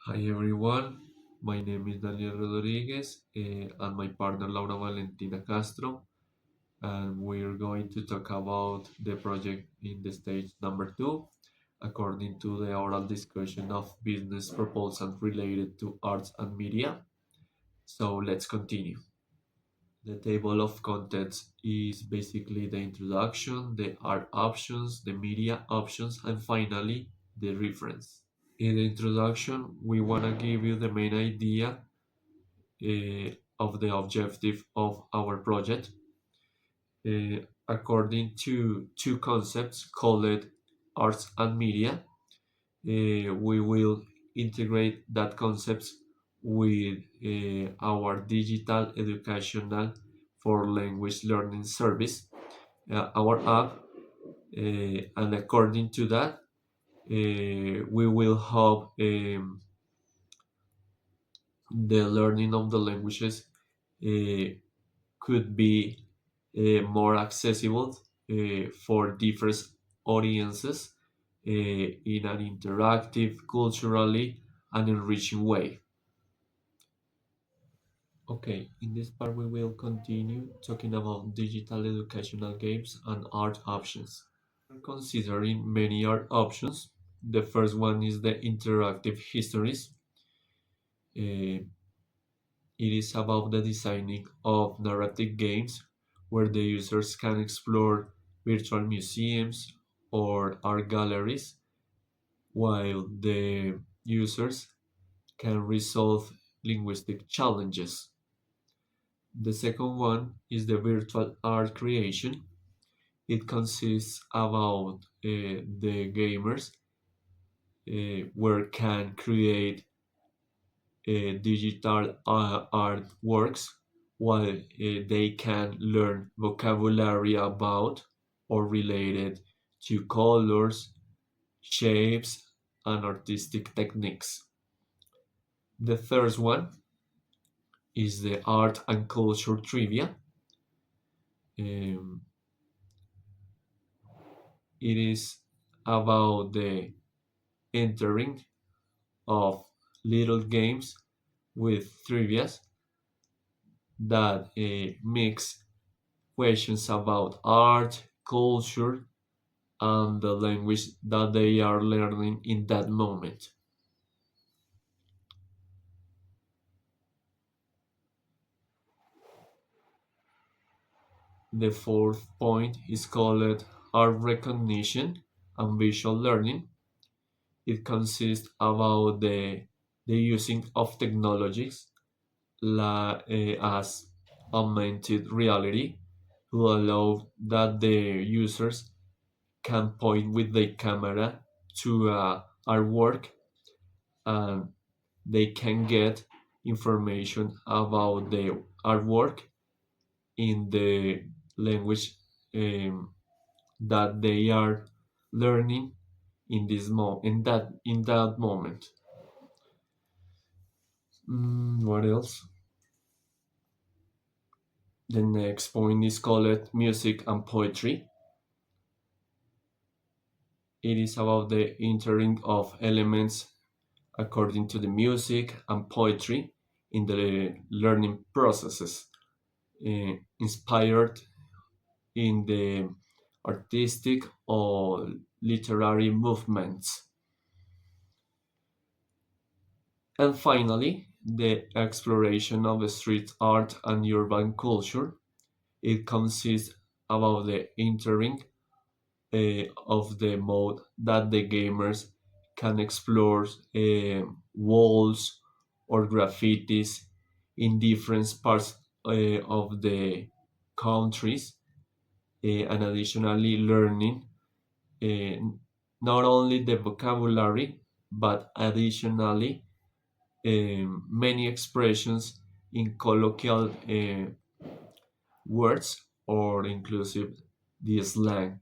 Hi everyone, my name is Daniel Rodriguez and my partner Laura Valentina Castro, and we're going to talk about the project in the stage number two, according to the oral discussion of business proposals related to arts and media. So let's continue. The table of contents is basically the introduction, the art options, the media options, and finally the reference. In the introduction, we want to give you the main idea of the objective of our project according to two concepts called arts and media. We will integrate that concepts with our digital educational for language learning service, our app, and according to that, we will have the learning of the languages uh, could be more accessible for different audiences in an interactive, culturally, and enriching way. Okay, in this part we will continue talking about digital educational games and art options. Considering many art options, the first one is the interactive histories. Uh, It is about the designing of narrative games where the users can explore virtual museums or art galleries while the users can resolve linguistic challenges. The second one is the virtual art creation. It consists about the gamers where can create digital artworks while they can learn vocabulary about or related to colors, shapes, and artistic techniques. The third one is the art and culture trivia. Um, it is about the entering of little games with trivias that mix questions about art, culture, and the language that they are learning in that moment. The fourth point is called art recognition and visual learning. It consists about the using of technologies as augmented reality to allow that the users can point with the camera to artwork and they can get information about the artwork in the language um, that they are learning in that moment. What else? The next point is called music and poetry. It is about the entering of elements according to the music and poetry in the learning processes, inspired in the artistic or literary movements. And finally, the exploration of street art and urban culture. It consists about the entering of the mode that the gamers can explore walls or graffitis in different parts of the countries, and additionally learning uh, not only the vocabulary but additionally many expressions in colloquial words or inclusive the slang.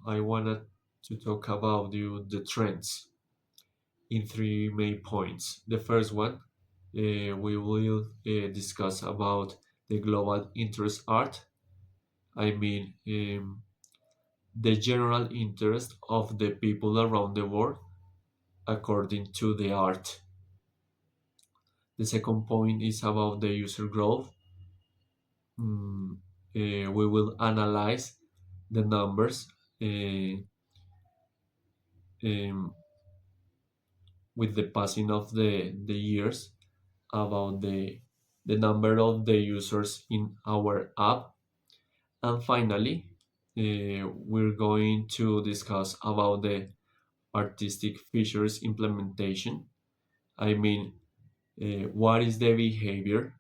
I wanted to talk about you the trends in three main points. The first one, we will discuss about the global interest art. I mean, the general interest of the people around the world according to the art. The second point is about the user growth. Mm, we will analyze the numbers uh, um, with the passing of the years about the number of the users in our app. And finally, we're going to discuss about the artistic features implementation. I mean, what is the behavior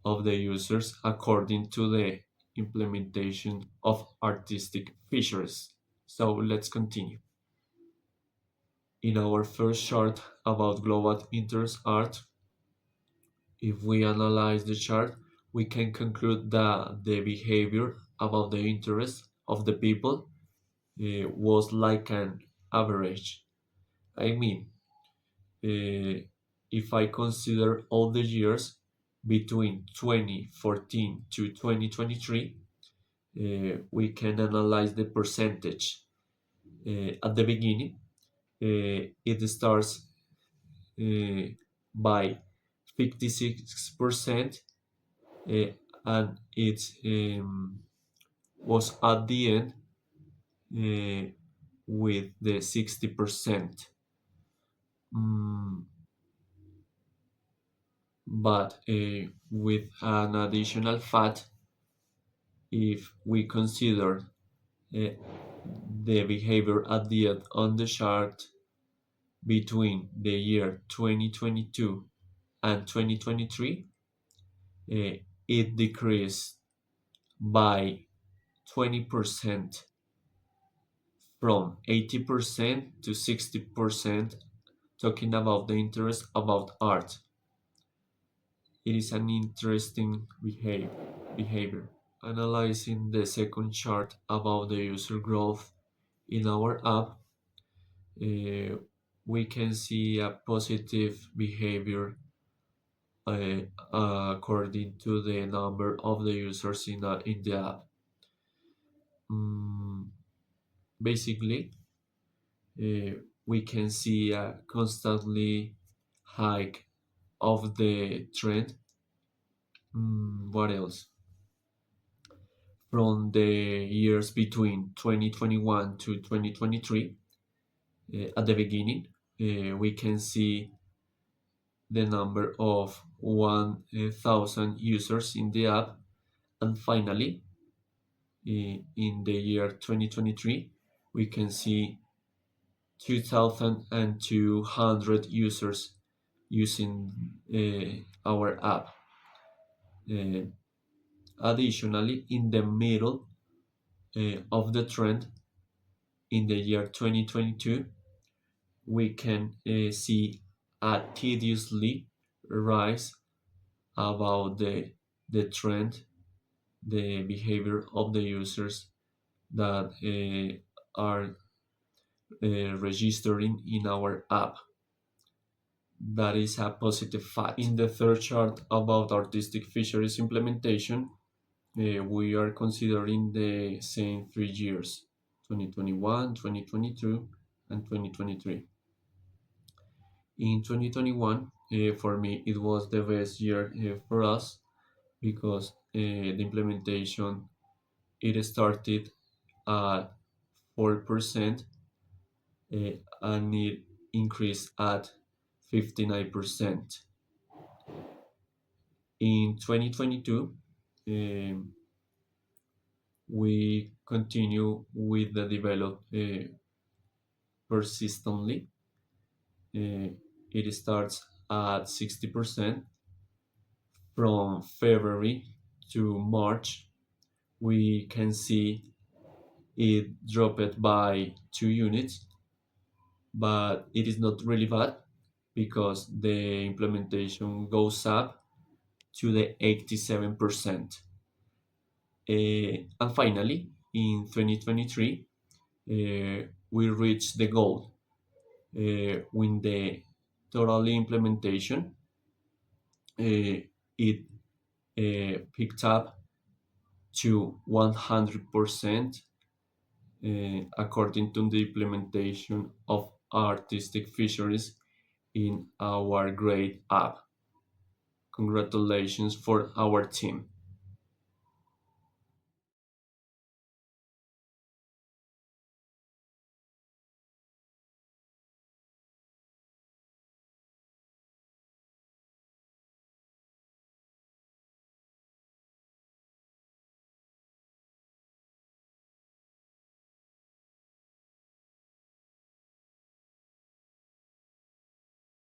of the users according to the implementation of artistic features. So let's continue. In our first chart about global interest art, if we analyze the chart, we can conclude that the behavior about the interest of the people was like an average. I mean, uh, if I consider all the years between 2014 to 2023, we can analyze the percentage. At the beginning, it starts uh, by 56%, and it was at the end uh, with the 60%. Mm, but with an additional fact, if we consider uh, the behavior at the end on the chart between the year 2022 and 2023, it decreased by 20% from 80% to 60%, talking about the interest about art. It is an interesting behavior. Analyzing the second chart about the user growth in our app, uh, we can see a positive behavior uh, according to the number of the users in the app. Mm, basically, uh, we can see a constantly hike of the trend. What else? From the years between 2021 to 2023, at the beginning, we can see the number of 1,000 users in the app, and finally, in the year 2023, we can see 2,200 users using our app. Uh, Additionally, in the middle of the trend, in the year 2022, we can see a tediously rise about the trend, the behavior of the users that are registering in our app. That is a positive fact. In the third chart about artistic features implementation, we are considering the same 3 years, 2021, 2022, and 2023. In 2021, for me, it was the best year for us because the implementation it started at 4% and it increased at 59%. In 2022, um, we continue with the develop persistently. Uh, it starts at 60% from February to March. We can see it dropped by 2 units, but it is not really bad because the implementation goes up to the 87%. And finally, in 2023, we reached the goal when the total implementation it picked up to 100% according to the implementation of artistic features in our great app. Congratulations for our team.